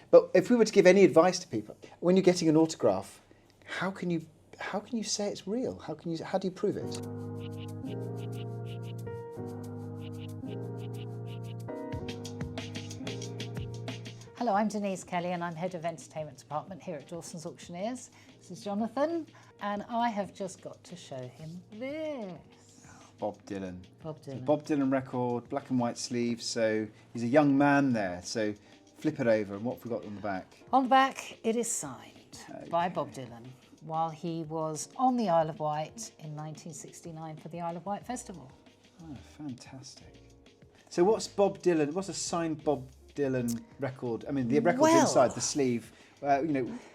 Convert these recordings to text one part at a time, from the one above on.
But if we were to give any advice to people, when you're getting an autograph, how can you say it's real? How do you prove it? Hello, I'm Denise Kelly and I'm Head of Entertainment Department here at Dawsons Auctioneers. This is Jonathan and I have just got to show him this. Bob Dylan. Bob Dylan. It's a Bob Dylan record, black and white sleeves, so he's a young man there. So flip it over and what have we got on the back? On the back it is signed by Bob Dylan while he was on the Isle of Wight in 1969 for the Isle of Wight Festival. Oh, fantastic. So what's a signed Bob Dylan record? I mean, the record's inside the sleeve.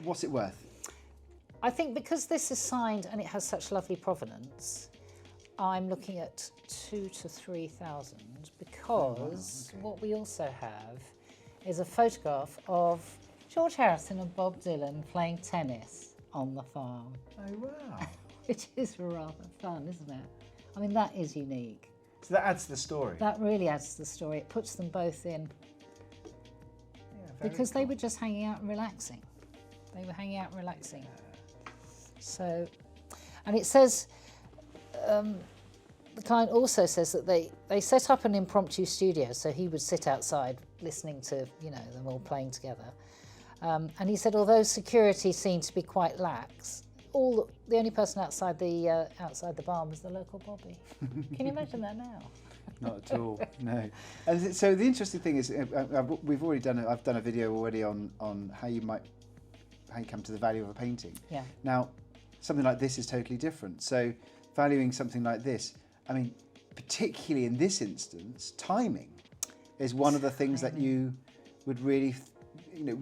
What's it worth? I think because this is signed and it has such lovely provenance, I'm looking at 2,000 to 3,000 because what we also have is a photograph of George Harrison and Bob Dylan playing tennis on the farm. Oh, wow. Which is rather fun, isn't it? I mean, that is unique. So that adds to the story. That really adds to the story. It puts them both in. Because they were just hanging out and relaxing. They were hanging out and relaxing. So, and it says, the client also says that they set up an impromptu studio, so he would sit outside listening to, them all playing together. And he said, although security seemed to be quite lax, the only person outside the barn was the local Bobby. Can you imagine that now? Not at all, no. And so the interesting thing is, I've done a video already on how you come to the value of a painting. Yeah. Now, something like this is totally different. So valuing something like this, I mean, particularly in this instance, timing is one of the things that you would really, there's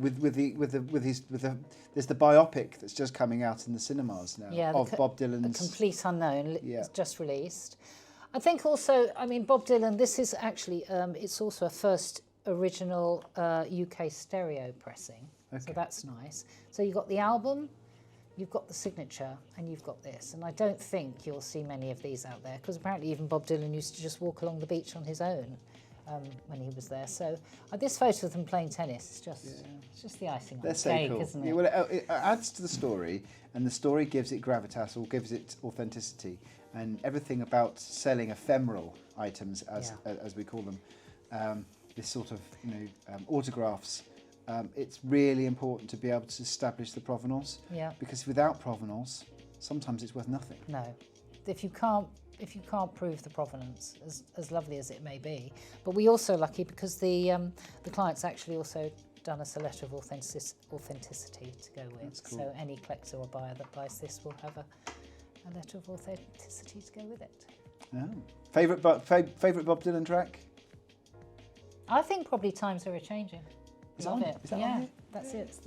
the biopic that's just coming out in the cinemas now of Bob Dylan's. The Complete Unknown, it's just released. I think also, Bob Dylan, this is actually, it's also a first original UK stereo pressing, so that's nice. So you've got the album, you've got the signature, and you've got this. And I don't think you'll see many of these out there, because apparently even Bob Dylan used to just walk along the beach on his own when he was there. So this photo of them playing tennis is just the icing on the cake, isn't it? Yeah, well, it adds to the story, and the story gives it gravitas or gives it authenticity. And everything about selling ephemeral items, as we call them, this sort of autographs. It's really important to be able to establish the provenance. Yeah. Because without provenance, sometimes it's worth nothing. No, if you can't prove the provenance, as lovely as it may be. But we also lucky because the client's actually also done us a letter of authenticity to go with. That's cool. So any collector or buyer that buys this will have a letter of authenticity to go with it. Oh. Favourite Bob Dylan track? I think probably Times Are A-Changing. Love it. Is that yeah, on it? That's it.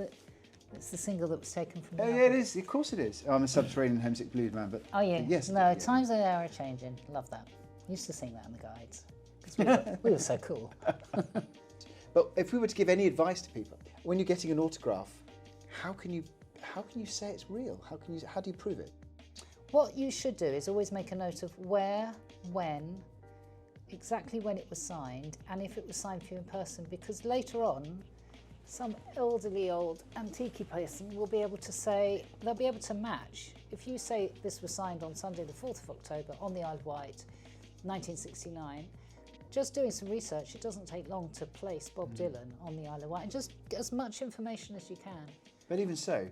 It's the single that was taken from the album. Yeah, it is. Of course it is. I'm a Subterranean Homesick Blues man, but... Oh, yeah. Yes. No, Times Are A-Changing. Love that. Used to sing that in the guides. Because we were so cool. But if we were to give any advice to people, when you're getting an autograph, how can you say it's real? How do you prove it? What you should do is always make a note of where, when, exactly when it was signed, and if it was signed for you in person, because later on, some elderly old antique person will be able to say, they'll be able to match. If you say this was signed on Sunday the 4th of October on the Isle of Wight, 1969, just doing some research, it doesn't take long to place Bob Dylan on the Isle of Wight, and just get as much information as you can. But even so,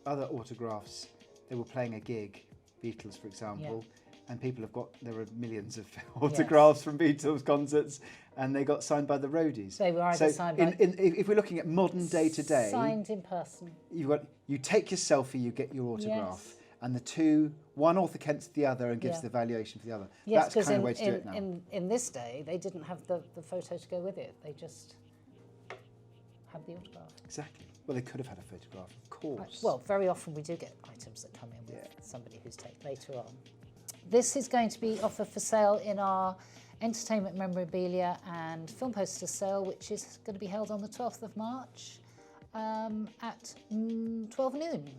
other autographs, they were playing a gig, Beatles, for example, and there were millions of autographs from Beatles concerts, and they got signed by the roadies. They were either signed by... if we're looking at modern day-to-day... Signed in person. You take your selfie, you get your autograph, and the two, one authenticates the other and gives the valuation for the other. Yes, that's kind of the way to do it now. In this day, they didn't have the photo to go with it. They just had the autograph. Exactly. Well, they could have had a photograph, of course. Right. Well, very often we do get items that come in with somebody who's taken later on. This is going to be offered for sale in our Entertainment Memorabilia and Film Poster sale, which is going to be held on the 12th of March at 12 noon.